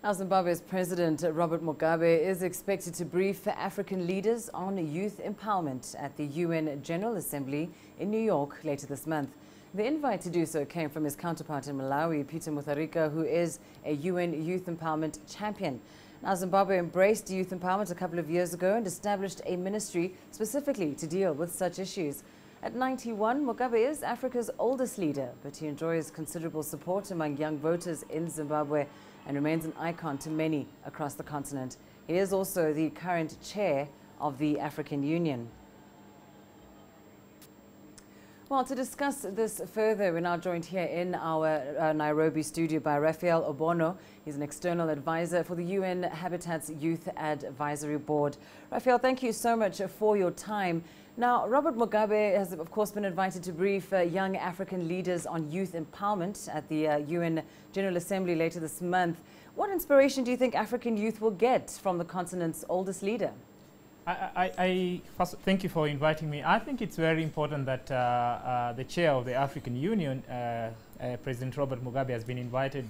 Now, Zimbabwe's President Robert Mugabe is expected to brief African leaders on youth empowerment at the UN General Assembly in New York later this month. The invite to do so came from his counterpart in Malawi, Peter Mutharika, who is a UN youth empowerment champion. Now, Zimbabwe embraced youth empowerment a couple of years ago and established a ministry specifically to deal with such issues. At 91, Mugabe is Africa's oldest leader, but he enjoys considerable support among young voters in Zimbabwe and remains an icon to many across the continent. He is also the current chair of the African Union. Well, to discuss this further, we're now joined here in our Nairobi studio by Raphael Obonyo. He's an external advisor for the UN Habitat's Youth Advisory Board. Raphael, thank you so much for your time. Now, Robert Mugabe has, of course, been invited to brief young African leaders on youth empowerment at the UN General Assembly later this month. What inspiration do you think African youth will get from the continent's oldest leader? First, thank you for inviting me. I think it's very important that the chair of the African Union, President Robert Mugabe, has been invited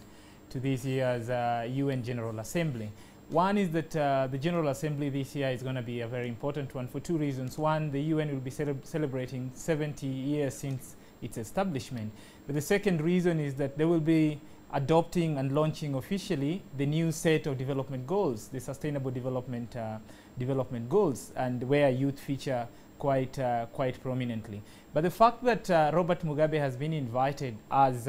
to this year's UN General Assembly. One is that the General Assembly this year is going to be a very important one for two reasons. One, the UN will be celebrating 70 years since its establishment. But the second reason is that they will be adopting and launching officially the new set of development goals, the Sustainable Development Goals, and where youth feature quite prominently. But the fact that Robert Mugabe has been invited as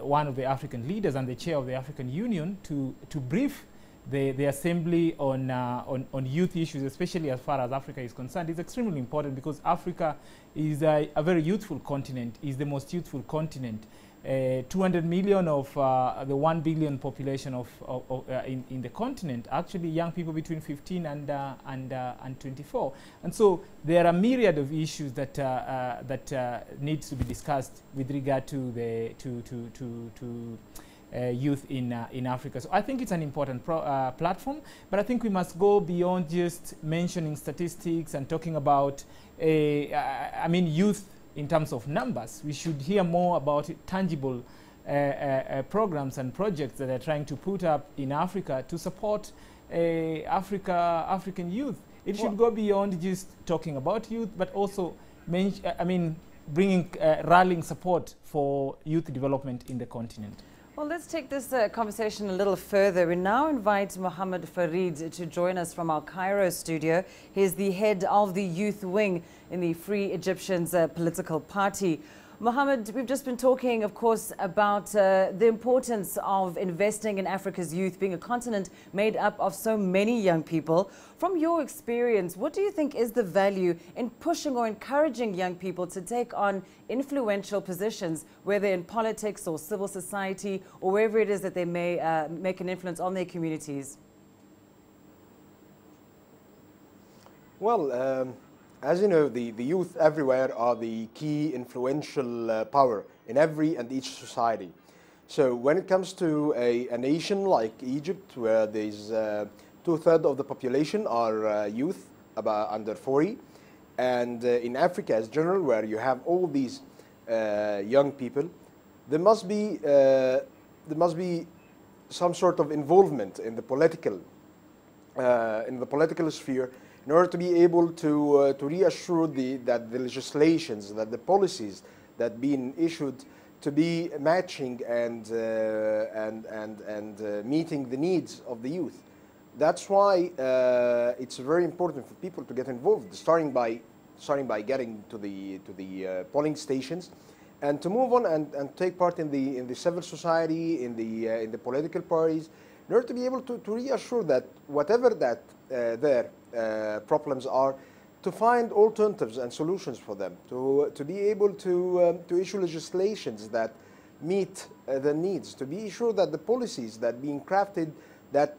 one of the African leaders and the chair of the African Union to brief the assembly on youth issues, especially as far as Africa is concerned, is extremely important because Africa is a very youthful continent, is the most youthful continent. 200 million of the 1 billion population in the continent, actually young people between 15 and 24. And so there are a myriad of issues that needs to be discussed with regard to the youth in Africa. So I think it's an important platform, but I think we must go beyond just mentioning statistics and talking about youth in terms of numbers. We should hear more about tangible programs and projects that are trying to put up in Africa to support African youth. It should go beyond just talking about youth, but also bringing rallying support for youth development in the continent. Well, let's take this conversation a little further. We now invite Mohamed Farid to join us from our Cairo studio. He's the head of the youth wing in the Free Egyptians political party. Mohamed, we've just been talking, of course, about the importance of investing in Africa's youth, being a continent made up of so many young people. From your experience, what do you think is the value in pushing or encouraging young people to take on influential positions, whether in politics or civil society or wherever it is that they may make an influence on their communities? Well, as you know, the youth everywhere are the key influential power in every and each society. So when it comes to a nation like Egypt, where there's 2/3 of the population are youth, about under 40, and in Africa as general, where you have all these young people, there must be some sort of involvement in the political sphere, in order to be able to reassure that the legislations, that the policies that being issued to be matching and meeting the needs of the youth. That's why it's very important for people to get involved, starting by getting to the polling stations, and to move on and take part in the civil society, in the political parties, in order to be able to reassure that whatever that their problems are, to find alternatives and solutions for them, to be able to issue legislations that meet the needs, to be sure that the policies that being crafted that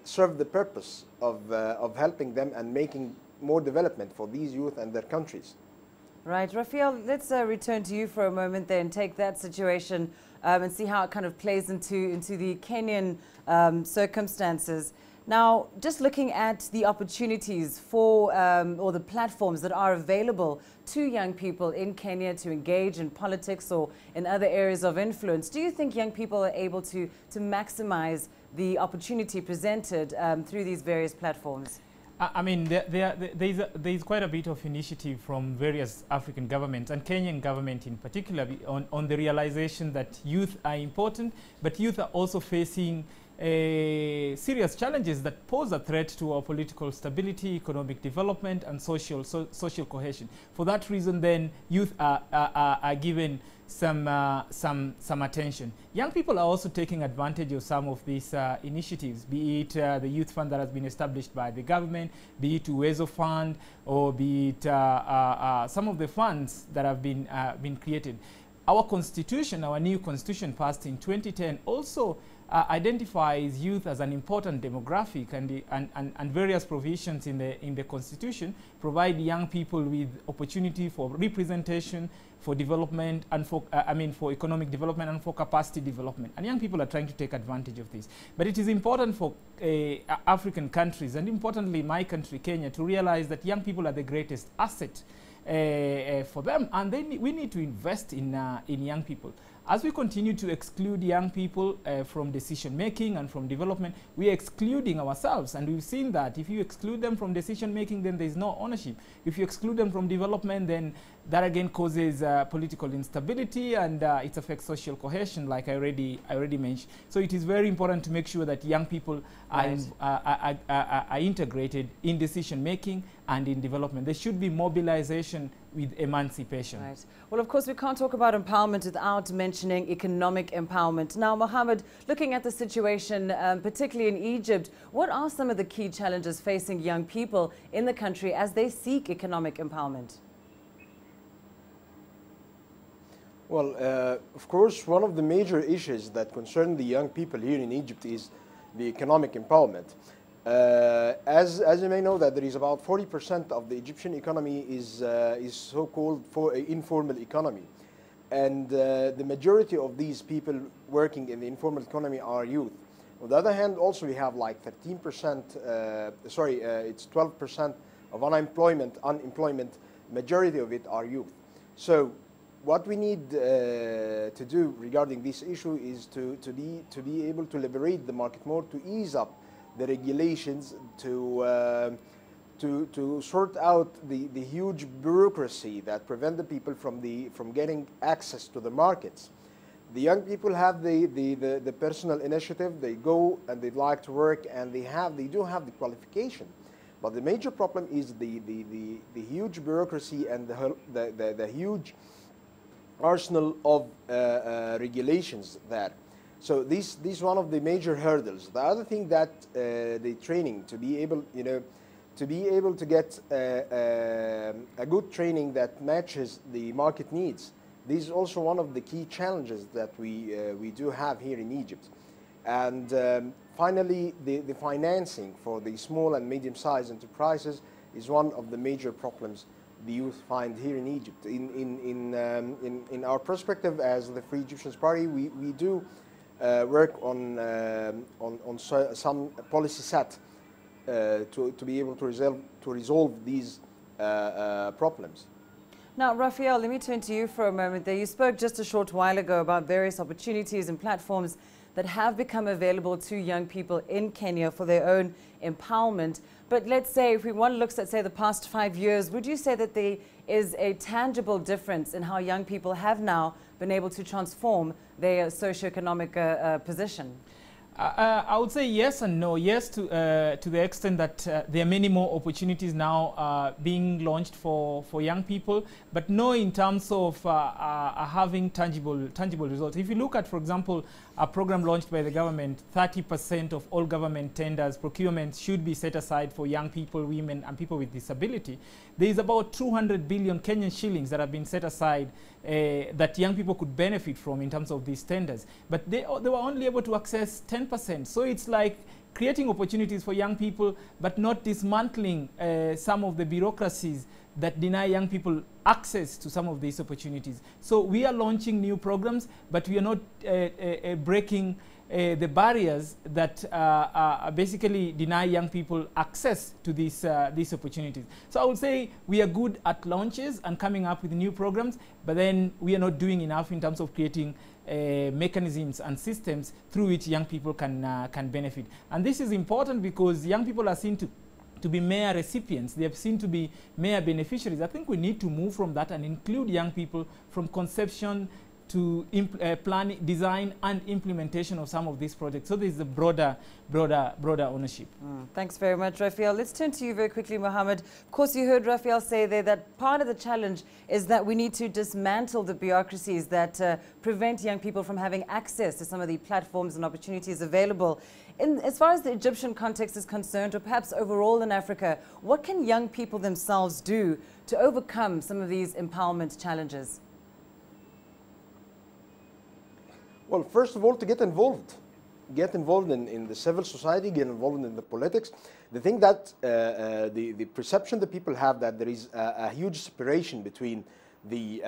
serve the purpose of helping them and making more development for these youth and their countries. Right, Raphael, let's return to you for a moment there and take that situation and see how it kind of plays into the Kenyan circumstances. Now, just looking at the opportunities for or the platforms that are available to young people in Kenya to engage in politics or in other areas of influence, do you think young people are able to maximize the opportunity presented through these various platforms? I mean, there's quite a bit of initiative from various African governments and Kenyan government in particular on the realization that youth are important, but youth are also facing serious challenges that pose a threat to our political stability, economic development, and social cohesion. For that reason, then, youth are given some attention. Young people are also taking advantage of some of these initiatives, be it the youth fund that has been established by the government, be it Uwezo Fund, or be it some of the funds that have been created. Our constitution, our new constitution passed in 2010, also identifies youth as an important demographic, and various provisions in the constitution provide young people with opportunity for representation, for development, and for for economic development and for capacity development. And young people are trying to take advantage of this. But it is important for African countries, and importantly my country, Kenya, to realize that young people are the greatest asset for them, and we need to invest in young people. As we continue to exclude young people from decision making and from development, we are excluding ourselves, and we've seen that if you exclude them from decision making, then there's no ownership. If you exclude them from development, then that again causes political instability, and it affects social cohesion, like I already mentioned. So it is very important to make sure that young people are integrated in decision making and in development. There should be mobilization with emancipation. Right. Well, of course, we can't talk about empowerment without mentioning economic empowerment. Now, Mohamed, looking at the situation, particularly in Egypt, what are some of the key challenges facing young people in the country as they seek economic empowerment? Well, of course, one of the major issues that concern the young people here in Egypt is the economic empowerment. As you may know, that there is about 40% of the Egyptian economy is so-called informal economy, and the majority of these people working in the informal economy are youth. On the other hand, also we have like 13%, it's 12% of unemployment. Majority of it are youth. So what we need to do regarding this issue is to be able to liberate the market more, to ease up the regulations, to sort out the huge bureaucracy that prevent the people from getting access to the markets. The young people have the personal initiative. They go and they'd like to work, and they do have the qualification. But the major problem is the huge bureaucracy and the huge arsenal of regulations there. So this is one of the major hurdles. The other thing that the training, to be able to get a good training that matches the market needs. This is also one of the key challenges that we do have here in Egypt. And finally, the financing for the small and medium-sized enterprises is one of the major problems the youth find here in Egypt. In our perspective as the Free Egyptians Party, we do work on some policy set to be able to resolve these problems. Now, Raphael, let me turn to you for a moment there. You spoke just a short while ago about various opportunities and platforms that have become available to young people in Kenya for their own empowerment. But let's say, if one looks at, say, the past 5 years, would you say that there is a tangible difference in how young people have now been able to transform their socioeconomic position? I would say yes and no. Yes, to the extent that there are many more opportunities now being launched for young people, but no in terms of having tangible results. If you look at, for example, a program launched by the government, 30% of all government tenders, procurements should be set aside for young people, women, and people with disability. There is about 200 billion Kenyan shillings that have been set aside that young people could benefit from in terms of these tenders. But they were only able to access 10%. So it's like creating opportunities for young people, but not dismantling some of the bureaucracies that deny young people access to some of these opportunities. So we are launching new programs, but we are not breaking the barriers that basically deny young people access to these opportunities. So I would say we are good at launches and coming up with new programs, but then we are not doing enough in terms of creating mechanisms and systems through which young people can benefit. And this is important because young people are seen to be mere recipients. They are seen to be mere beneficiaries. I think we need to move from that and include young people from conception to planning, design, and implementation of some of these projects. So there's a broader ownership. Thanks very much, Raphael. Let's turn to you very quickly, Mohamed. Of course, you heard Raphael say there that part of the challenge is that we need to dismantle the bureaucracies that prevent young people from having access to some of the platforms and opportunities available. As far as the Egyptian context is concerned, or perhaps overall in Africa, what can young people themselves do to overcome some of these empowerment challenges? Well, first of all, to get involved. Get involved in the civil society, get involved in the politics. The thing that the perception that people have that there is a huge separation between the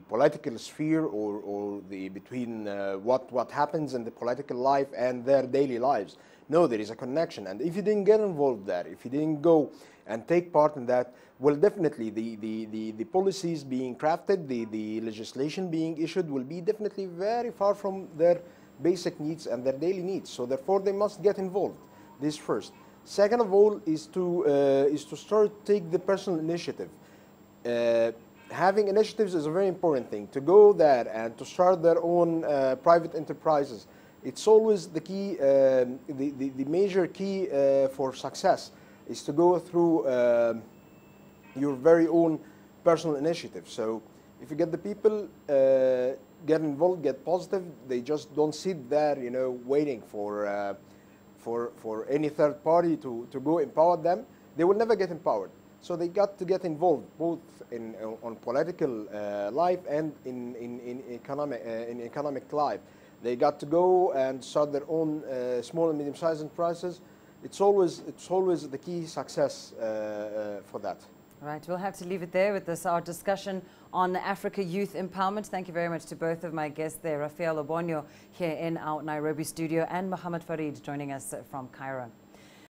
political sphere or between what happens in the political life and their daily lives. No, there is a connection. And if you didn't get involved there, if you didn't go and take part in that, well, definitely the policies being crafted, the legislation being issued will be definitely very far from their basic needs and their daily needs. So therefore, they must get involved. This first. Second of all is to take the personal initiative. Having initiatives is a very important thing. To go there and to start their own private enterprises, it's always the key, the major key for success is to go through your very own personal initiative. So if you get the people get involved, get positive, they just don't sit there, you know, waiting for any third party to go empower them, they will never get empowered. So they got to get involved both on political life and in economic life. They got to go and start their own small and medium-sized enterprises. It's always the key success for that. Right, we'll have to leave it there with our discussion on Africa Youth Empowerment. Thank you very much to both of my guests there, Raphael Obonyo here in our Nairobi studio and Mohamed Farid joining us from Cairo.